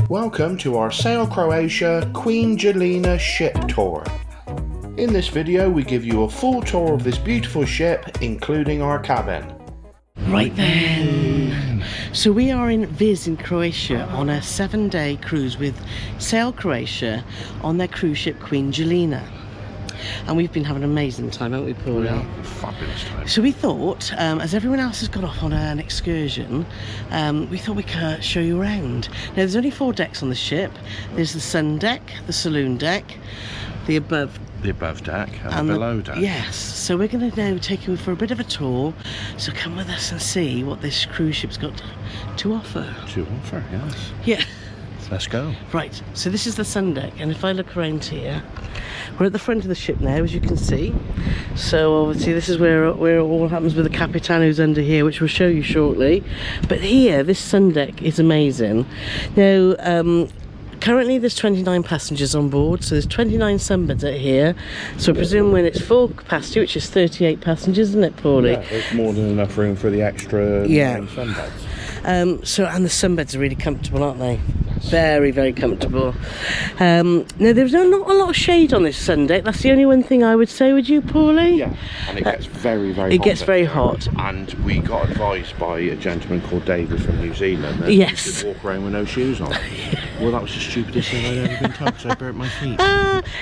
Welcome to our Sail Croatia Queen Jelena ship tour. In this video we give you a full tour of this beautiful ship, including our cabin. Right then, so we are in Vis in Croatia on a 7-day cruise with Sail Croatia on their cruise ship Queen Jelena. And we've been having an amazing time, haven't we, Paul? Yeah, fabulous time. So we thought, as everyone else has got off on an excursion, we thought we could show you around. Now, there's only 4 decks on the ship. There's the sun deck, the saloon deck, the above deck and the below deck. Yes, so we're going to now take you for a bit of a tour. So come with us and see what this cruise ship's got to offer. Yes. Yeah. Let's go. Right, so this is the sun deck, and if I look around here, we're at the front of the ship now, as you can see. So obviously this is where it all happens with the Capitan, who's under here, which we'll show you shortly. But here, this sun deck is amazing. Now, currently there's 29 passengers on board, so there's 29 sunbeds out here. So I presume when it's full capacity, which is 38 passengers, isn't it, Paulie? Yeah, there's more than enough room for the extra 9 sunbeds. And the sunbeds are really comfortable, aren't they? Very, very comfortable. Now, there's not a lot of shade on this sun deck. That's the only one thing I would say. Would you, Paulie? Yeah, and it gets very, very hot. It gets very hot. And we got advised by a gentleman called David from New Zealand that yes, you should walk around with no shoes on. Well, that was the stupidest thing I'd ever been told, because I burnt my feet.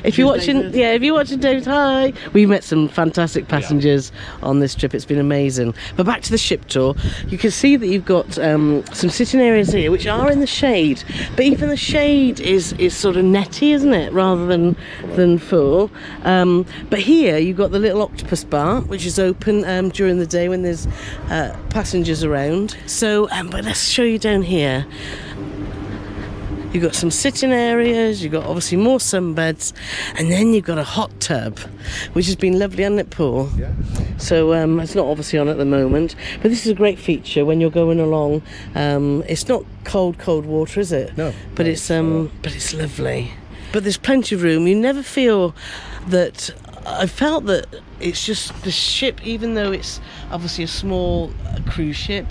If you're watching David, hi. We've met some fantastic passengers on this trip. It's been amazing. But back to the ship tour, you can see that you've got some sitting areas here which are in the shade, but even the shade is sort of netty, isn't it, rather than full. But here you've got the little octopus bar, which is open during the day when there's passengers around. So but let's show you down here. You've got some sitting areas, you've got obviously more sunbeds, and then you've got a hot tub, which has been lovely, hasn't it, Paul? Yeah. So it's not obviously on at the moment, but this is a great feature when you're going along. It's not cold water, is it? No. But it's lovely. But there's plenty of room. You never feel that. I felt that it's just the ship, even though it's obviously a small cruise ship,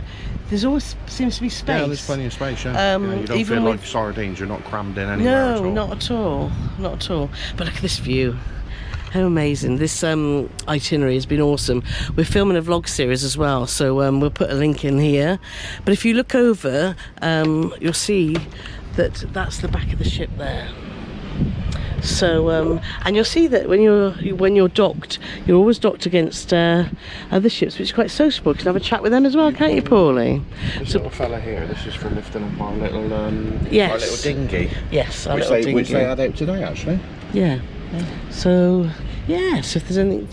there's always seems to be space. Yeah, there's plenty of space, yeah. You don't feel like sardines, you're not crammed in anywhere at all. No, not at all. Not at all. But look at this view. How amazing. This itinerary has been awesome. We're filming a vlog series as well, so we'll put a link in here. But if you look over, you'll see that that's the back of the ship there. So and you'll see that when you're docked, you're always docked against other ships, which is quite sociable. You can have a chat with them as well, can't you, Paulie? This little fella here, this is for lifting up our little our little dinghy. Yes, our which little dinghy. Which they had out today, actually. Yeah. So yes, if there's anything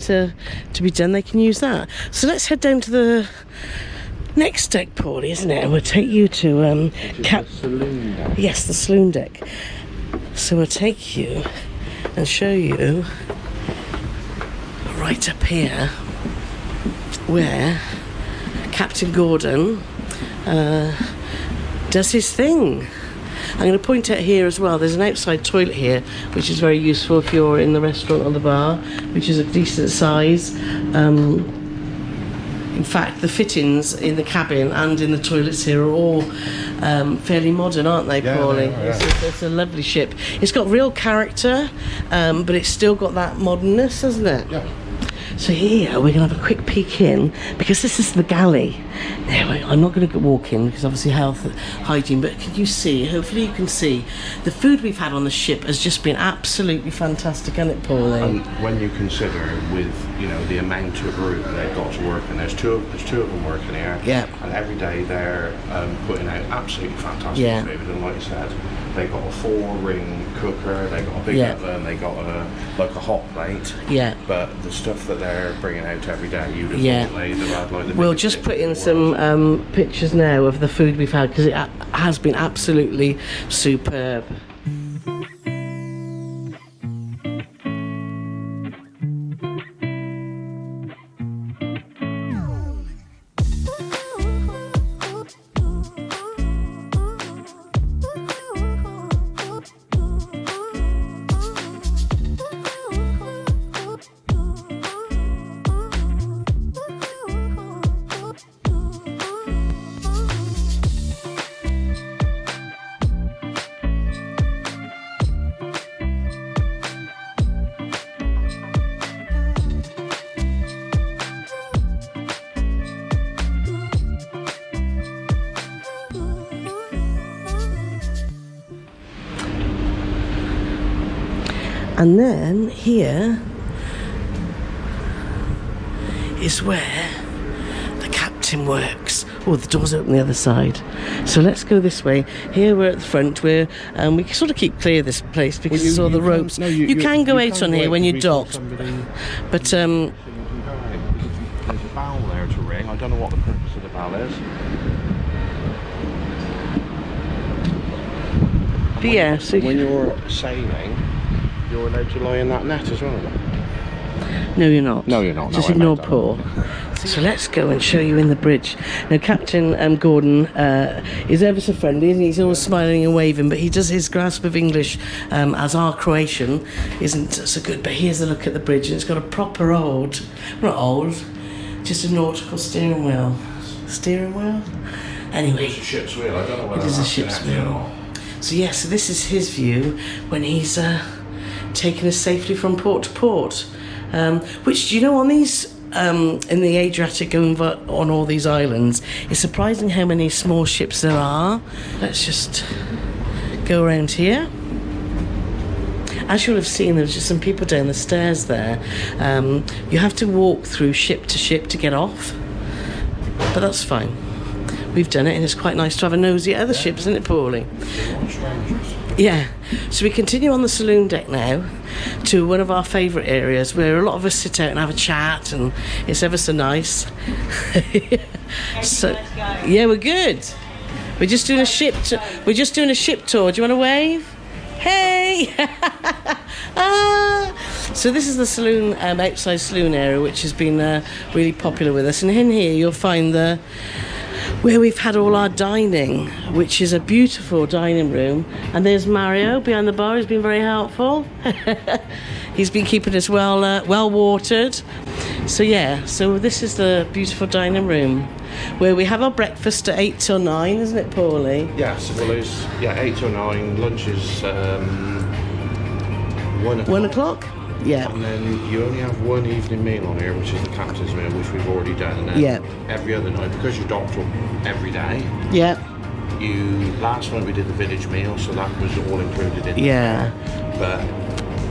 to be done, they can use that. So let's head down to the next deck, Paulie, isn't it? And we'll take you to the saloon deck. Yes, the saloon deck. So we'll take you and show you right up here where Captain Gordon does his thing. I'm going to point out here as well, there's an outside toilet here, which is very useful if you're in the restaurant or the bar, which is a decent size. In fact, the fittings in the cabin and in the toilets here are all fairly modern, aren't they, Paulie? Yeah. It's a lovely ship. It's got real character, but it's still got that modernness, hasn't it? Yeah. So here we're going to have a quick peek in, because this is the galley. Now, I'm not going to walk in because obviously health, hygiene, but can you see, hopefully you can see, the food we've had on the ship has just been absolutely fantastic, hasn't it, Paulie? And when you consider with, the amount of room they've got to work in, there's two of them working here. Yeah. And every day they're putting out absolutely fantastic food, and like you said, they got a 4-ring cooker, they got a big oven, they got a hot plate. Yeah. But the stuff that they're bringing out every day, you'd have thought they'd have had like the We'll just put in some pictures now of the food we've had, because it has been absolutely superb. And then here is where the captain works. Oh, the door's open the other side. So let's go this way. Here we're at the front. We can sort of keep clear of this place because it's all the ropes. No, you can go out on here when you're docked. But there's a bell there to ring. I don't know what the purpose of the bell is. But yeah, so when you're sailing, you're allowed to lie in that net as well. No, you're not. No, you're not. Just ignore Paul. So let's go and show you in the bridge. Now, Captain Gordon is ever so friendly, isn't he? He's always smiling and waving, but he does his grasp of English, as our Croatian isn't so good. But here's a look at the bridge, and it's got a proper old, not old, just a nautical steering wheel. Steering wheel? Anyway. It's a ship's wheel. I don't know whether it is a ship's wheel. So yeah, so this is his view when he's taking us safely from port to port. Which, you know, on these in the Adriatic going on all these islands, it's surprising how many small ships there are. Let's just go around here. As you'll have seen, there's just some people down the stairs there. You have to walk through ship to ship to get off, but that's fine. We've done it, and it's quite nice to have a nosy at other ships, isn't it, Paulie? Yeah. So we continue on the saloon deck now to one of our favourite areas where a lot of us sit out and have a chat, and it's ever so nice. So, yeah, we're good. We're just doing a ship tour. Do you want to wave? Hey! So this is the saloon, outside saloon area, which has been really popular with us. And in here you'll find where we've had all our dining, which is a beautiful dining room. And there's Mario behind the bar. He's been very helpful. He's been keeping us well watered. So yeah, so this is the beautiful dining room where we have our breakfast at 8 till 9, isn't it, Paulie? Yes, well, it's 8 till 9. Lunch is 1 o'clock. 1 o'clock? Yeah. And then you only have one evening meal on here, which is the captain's meal, which we've already done. And then every other night, because you're docked every day. Yeah. Last night we did the village meal, so that was all included in there. But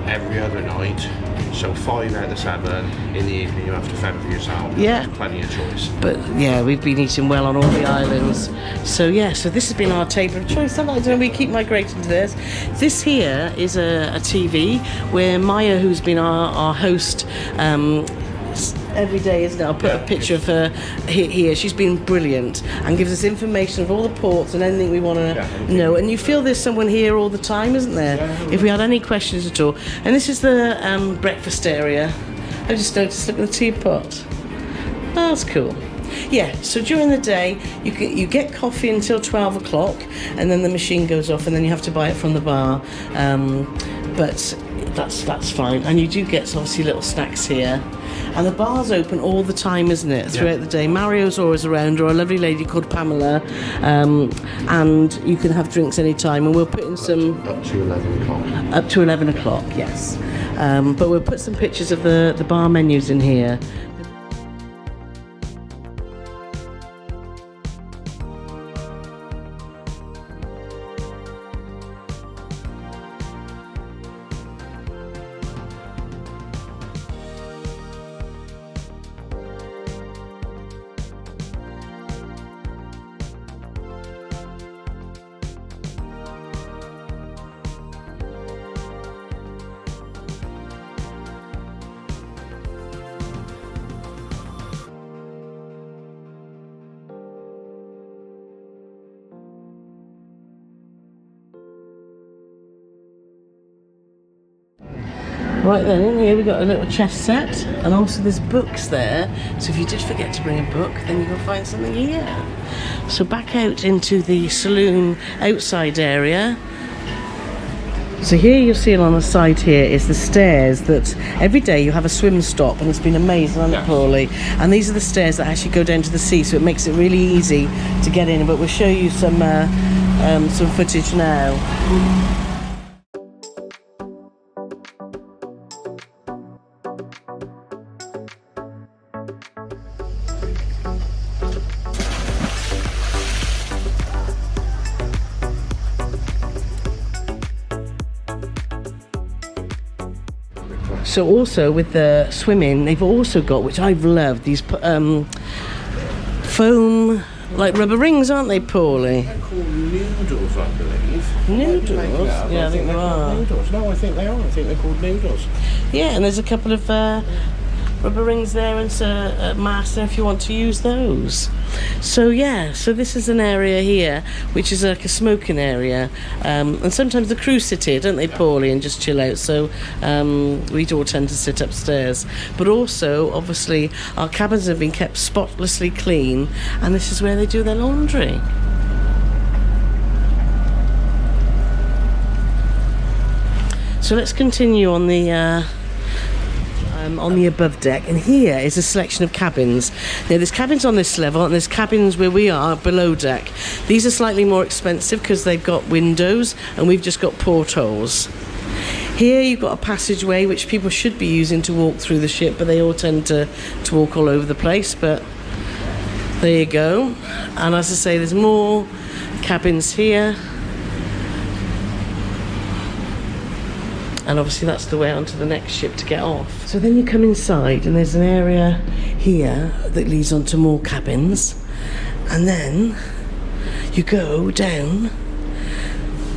every other night, so 5 out of 7 in the evening, you have to fend for yourself. Yeah. There's plenty of choice. But yeah, we've been eating well on all the islands. So yeah, so this has been our table of choice. I don't know, we keep migrating to this. This here is a TV where Maya, who's been our host every day, isn't it? I'll put a picture of her here. She's been brilliant and gives us information of all the ports and anything we want to know. And you feel there's someone here all the time, isn't there? If we had any questions at all. And this is the breakfast area. I just noticed, look at the teapot. Oh, that's cool. Yeah, so during the day you get coffee until 12 o'clock, and then the machine goes off, and then you have to buy it from the bar. But that's fine, and you do get obviously little snacks here. And the bar's open all the time, isn't it? Throughout the day. Mario's always around, or a lovely lady called Pamela, and you can have drinks anytime. And we'll put in some up to 11 o'clock. Up to 11 o'clock, yes. But we'll put some pictures of the bar menus in here. Right then, in here we've got a little chest set, and also there's books there, so if you did forget to bring a book, then you can find something here. So back out into the saloon outside area. So here you'll see on the side here is the stairs that every day you have a swim stop, and it's been amazing, hasn't it, Paulie? And these are the stairs that actually go down to the sea, so it makes it really easy to get in, but we'll show you some footage now. So also with the swimming, they've also got, which I've loved, these foam, like rubber rings, aren't they, Paulie? They're called noodles, I believe. Noodles? Yeah, I think they are. Noodles. No, I think they are. I think they're called noodles. Yeah, and there's a couple of rubber rings there and a mast there if you want to use those. So yeah, so this is an area here which is like a smoking area, and sometimes the crew sit here, don't they, Paulie, and just chill out. So we all tend to sit upstairs, but also obviously our cabins have been kept spotlessly clean, and this is where they do their laundry. So let's continue on the above deck, and here is a selection of cabins. Now there's cabins on this level and there's cabins where we are below deck. These are slightly more expensive because they've got windows and we've just got portholes. Here you've got a passageway which people should be using to walk through the ship, but they all tend to walk all over the place, but there you go. And as I say, there's more cabins here. And obviously that's the way onto the next ship to get off. So then you come inside and there's an area here that leads onto more cabins, and then you go down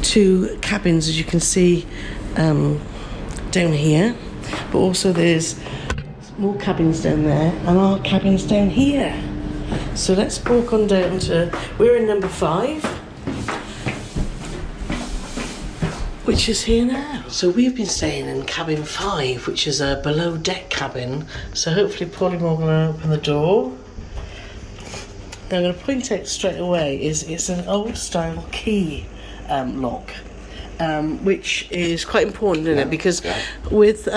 to cabins, as you can see down here, but also there's more cabins down there and our cabins down here. So let's walk on down to, we're in number 5, which is here now. So we've been staying in cabin 5, which is a below deck cabin. So hopefully Paulie Morgan will open the door. Now I'm going to point out straight away it's an old style key lock, which is quite important, isn't it? Because with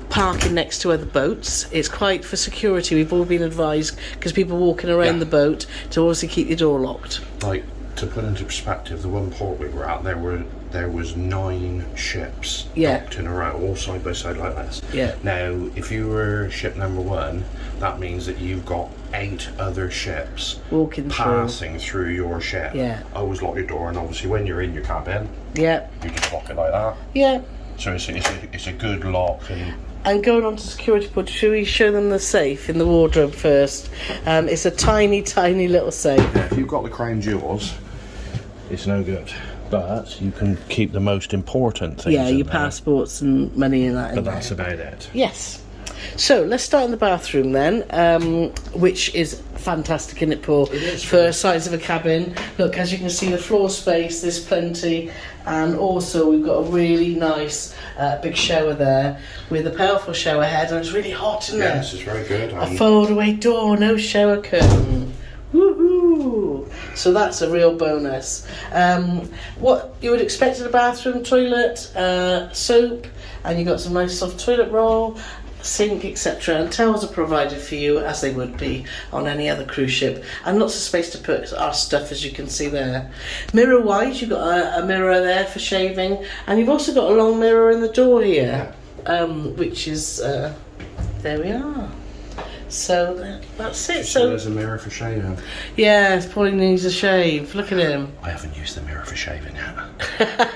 parking next to other boats, it's quite for security. We've all been advised, because people walking around the boat, to obviously keep your door locked. Like, to put into perspective, the one port we were at, there was 9 ships docked in a row, all side by side like this. Yeah. Now, if you were ship number 1, that means that you've got 8 other ships passing through your ship. Yeah. Always lock your door, and obviously when you're in your cabin, you just lock it like that. Yeah. So it's a good lock. And going on to security port, should we show them the safe in the wardrobe first? It's a tiny, tiny little safe. Yeah, if you've got the crown jewels, it's no good. But you can keep the most important things. Yeah, your passports and money and that. But that's about it. Yes. So let's start in the bathroom then, which is fantastic, isn't it, Paul? It is. For the size of a cabin. Look, as you can see, the floor space, there's plenty, and also we've got a really nice big shower there with a powerful shower head, and it's really hot, isn't it? Yes, it's very good. A fold-away door, no shower curtain. Woohoo! So that's a real bonus. What you would expect in a bathroom: toilet, soap, and you got some nice soft toilet roll, sink, etc. And towels are provided for you, as they would be on any other cruise ship, and lots of space to put our stuff, as you can see there. Mirror wise, you've got a mirror there for shaving, and you've also got a long mirror in the door here, which is there we are. So that's it. So there's a mirror for shaving. Yeah, Paulie needs a shave. Look at him. I haven't used the mirror for shaving yet.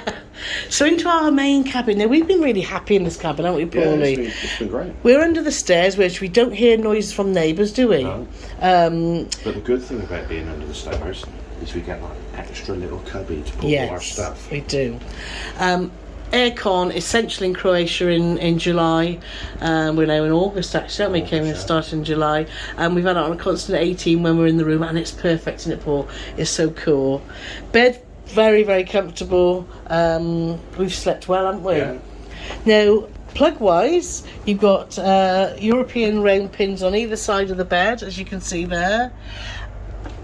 So into our main cabin. Now we've been really happy in this cabin, haven't we, Paulie? Yeah, it's been great. We're under the stairs, which we don't hear noises from neighbours, do we? No. But the good thing about being under the stairs is we get that extra little cubby to put all our stuff. We do. Aircon essential in Croatia in July. We're now in August, actually, aren't we? Came and started in July, and we've had it on a constant 18 when we're in the room, and it's perfect, isn't it, Paul? It's so cool. Bed, very, very comfortable. We've slept well, haven't we? Yeah. Now, plug wise, you've got European round pins on either side of the bed, as you can see there.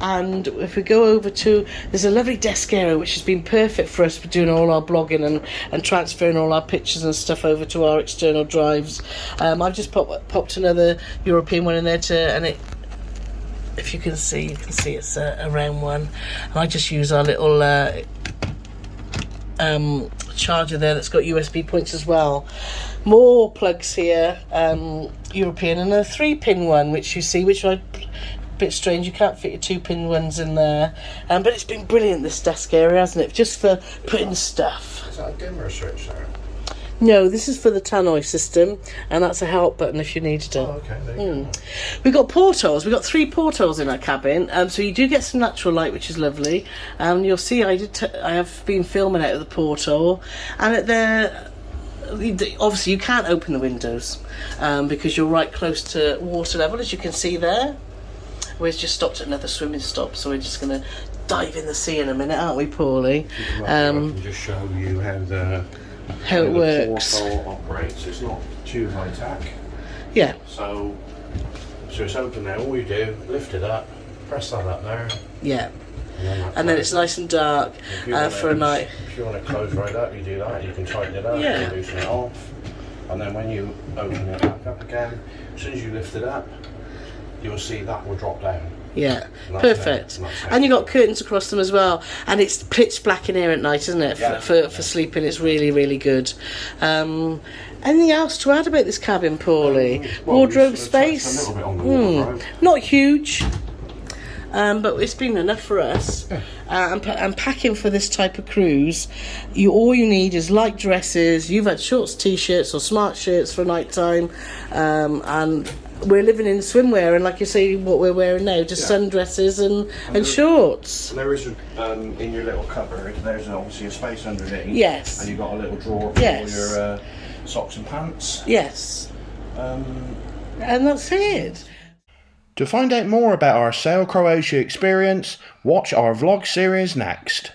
And if we go over to, there's a lovely desk area which has been perfect for us for doing all our blogging and transferring all our pictures and stuff over to our external drives. I've just popped another European one in there and it, if you can see it's a round one. And I just use our little charger there that's got USB points as well. More plugs here, European, and a 3-pin one which you see, which I bit strange, you can't fit your 2-pin ones in there, but it's been brilliant, this desk area, hasn't it, just for putting stuff. Is that a dimmer switch there? No, this is for the tannoy system, and that's a help button if you needed it. Oh, okay. There you go. We've got portholes. We've got 3 portholes in our cabin, so you do get some natural light, which is lovely. You'll see I have been filming out of the porthole, and obviously you can't open the windows because you're right close to water level, as you can see there. We've just stopped at another swimming stop, so we're just going to dive in the sea in a minute, aren't we, Paulie? I can just show you how it works. The porthole operates. It's not too high tech. Yeah. So it's open now. All you do, lift it up, press that up there. Yeah. And then it's nice and dark for a night. If you want to close right up, you do that. You can tighten it up, you can loosen it off, and then when you open it back up again, as soon as you lift it up, you'll see that will drop down. Yeah, perfect. And you've got curtains across them as well. And it's pitch black in here at night, isn't it? For sleeping, it's really, really good. Anything else to add about this cabin, Paulie? Wardrobe space? A little bit on the wardrobe. Not huge. But it's been enough for us. And packing for this type of cruise, all you need is light dresses. You've had shorts, t-shirts or smart shirts for night time, and we're living in swimwear, and like you say, what we're wearing now, just sundresses and shorts. And there is in your little cupboard, there's obviously a space underneath. Yes. And you've got a little drawer for all your socks and pants. Yes. And that's it. To find out more about our Sail Croatia experience, watch our vlog series next.